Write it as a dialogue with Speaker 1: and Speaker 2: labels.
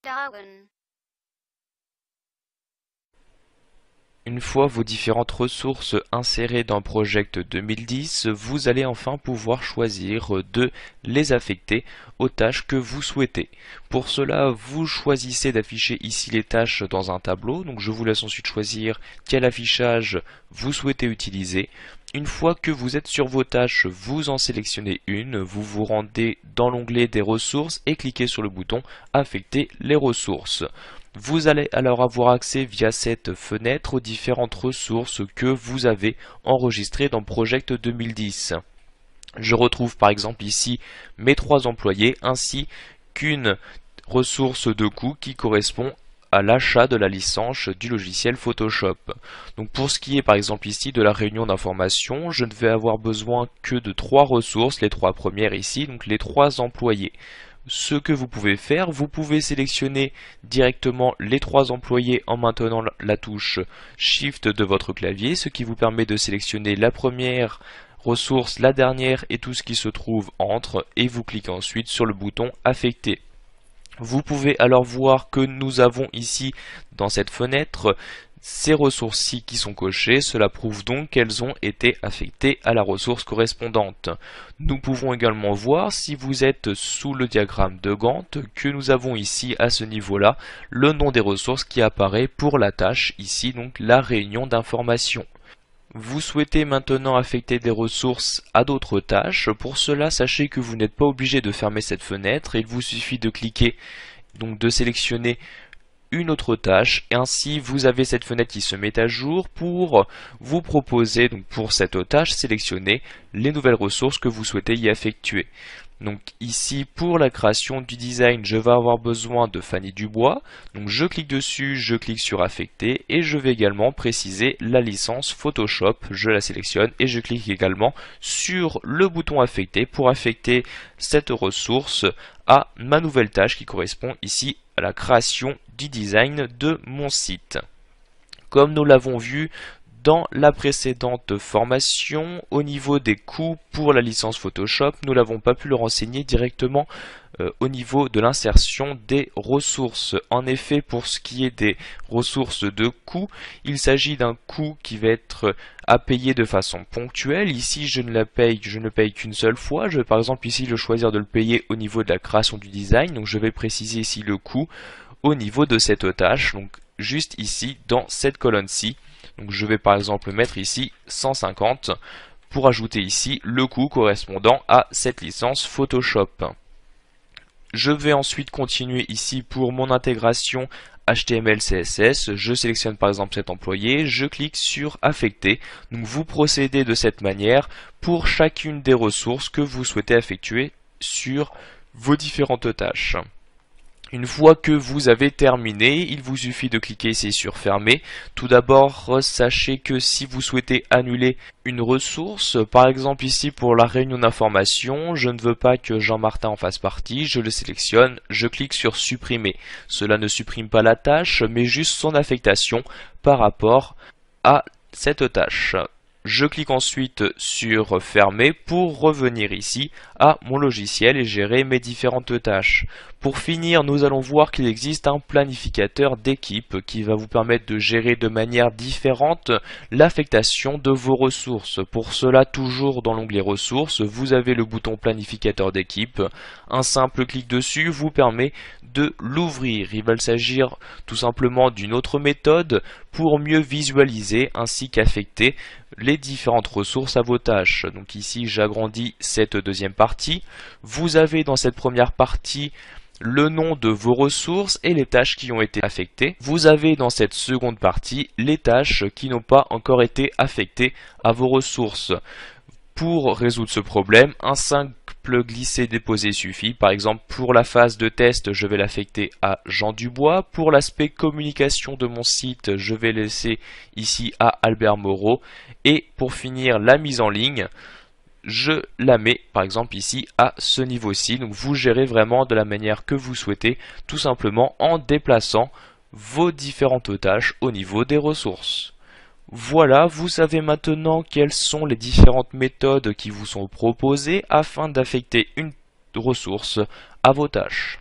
Speaker 1: Darwin.
Speaker 2: Une fois vos différentes ressources insérées dans Project 2010, vous allez enfin pouvoir choisir de les affecter aux tâches que vous souhaitez. Pour cela, vous choisissez d'afficher ici les tâches dans un tableau. Donc je vous laisse ensuite choisir quel affichage vous souhaitez utiliser. Une fois que vous êtes sur vos tâches, vous en sélectionnez une, vous vous rendez dans l'onglet des ressources et cliquez sur le bouton Affecter les ressources. Vous allez alors avoir accès via cette fenêtre aux différentes ressources que vous avez enregistrées dans Project 2010. Je retrouve par exemple ici mes 3 employés ainsi qu'une ressource de coût qui correspond à l'achat de la licence du logiciel Photoshop. Donc pour ce qui est par exemple ici de la réunion d'information, je ne vais avoir besoin que de 3 ressources, les 3 premières ici, donc les 3 employés. Ce que vous pouvez faire, vous pouvez sélectionner directement les 3 employés en maintenant la touche Shift de votre clavier, ce qui vous permet de sélectionner la première ressource, la dernière et tout ce qui se trouve entre, et vous cliquez ensuite sur le bouton Affecter. Vous pouvez alors voir que nous avons ici dans cette fenêtre ces ressources-ci qui sont cochées, cela prouve donc qu'elles ont été affectées à la ressource correspondante. Nous pouvons également voir, si vous êtes sous le diagramme de Gantt, que nous avons ici à ce niveau-là le nom des ressources qui apparaît pour la tâche, ici donc la réunion d'information. Vous souhaitez maintenant affecter des ressources à d'autres tâches. Pour cela, sachez que vous n'êtes pas obligé de fermer cette fenêtre. Il vous suffit de cliquer, donc de sélectionner une autre tâche, et ainsi vous avez cette fenêtre qui se met à jour pour vous proposer, donc pour cette tâche, sélectionner les nouvelles ressources que vous souhaitez y effectuer. Donc ici pour la création du design, je vais avoir besoin de Fanny Dubois. Donc je clique dessus, je clique sur affecter et je vais également préciser la licence Photoshop. Je la sélectionne et je clique également sur le bouton affecter pour affecter cette ressource à ma nouvelle tâche qui correspond ici à la création du design de mon site. Comme nous l'avons vu dans la précédente formation, au niveau des coûts pour la licence Photoshop, nous n'avons pas pu le renseigner directement au niveau de l'insertion des ressources. En effet, pour ce qui est des ressources de coût, il s'agit d'un coût qui va être à payer de façon ponctuelle. Ici, je ne paye qu'une seule fois. Je vais par exemple ici choisir de le payer au niveau de la création du design. Donc je vais préciser ici le coût au niveau de cette tâche. Donc juste ici dans cette colonne-ci. Donc je vais par exemple mettre ici 150 pour ajouter ici le coût correspondant à cette licence Photoshop. Je vais ensuite continuer ici pour mon intégration HTML CSS. Je sélectionne par exemple cet employé, je clique sur affecter. Donc vous procédez de cette manière pour chacune des ressources que vous souhaitez effectuer sur vos différentes tâches. Une fois que vous avez terminé, il vous suffit de cliquer ici sur fermer. Tout d'abord, sachez que si vous souhaitez annuler une ressource, par exemple ici pour la réunion d'information, je ne veux pas que Jean-Martin en fasse partie, je le sélectionne, je clique sur supprimer. Cela ne supprime pas la tâche, mais juste son affectation par rapport à cette tâche. Je clique ensuite sur fermer pour revenir ici à mon logiciel et gérer mes différentes tâches. Pour finir, nous allons voir qu'il existe un planificateur d'équipe qui va vous permettre de gérer de manière différente l'affectation de vos ressources. Pour cela, toujours dans l'onglet ressources, vous avez le bouton planificateur d'équipe. Un simple clic dessus vous permet de l'ouvrir. Il va s'agir tout simplement d'une autre méthode pour mieux visualiser ainsi qu'affecter les différentes ressources à vos tâches. Donc ici j'agrandis cette deuxième partie. Vous avez dans cette première partie le nom de vos ressources et les tâches qui ont été affectées. Vous avez dans cette seconde partie les tâches qui n'ont pas encore été affectées à vos ressources. Pour résoudre ce problème, un simple glisser-déposer suffit. Par exemple, pour la phase de test, je vais l'affecter à Jean Dubois. Pour l'aspect communication de mon site, je vais laisser ici à Albert Moreau. Et pour finir la mise en ligne, je la mets par exemple ici à ce niveau-ci. Donc vous gérez vraiment de la manière que vous souhaitez, tout simplement en déplaçant vos différentes tâches au niveau des ressources. Voilà, vous savez maintenant quelles sont les différentes méthodes qui vous sont proposées afin d'affecter une ressource à vos tâches.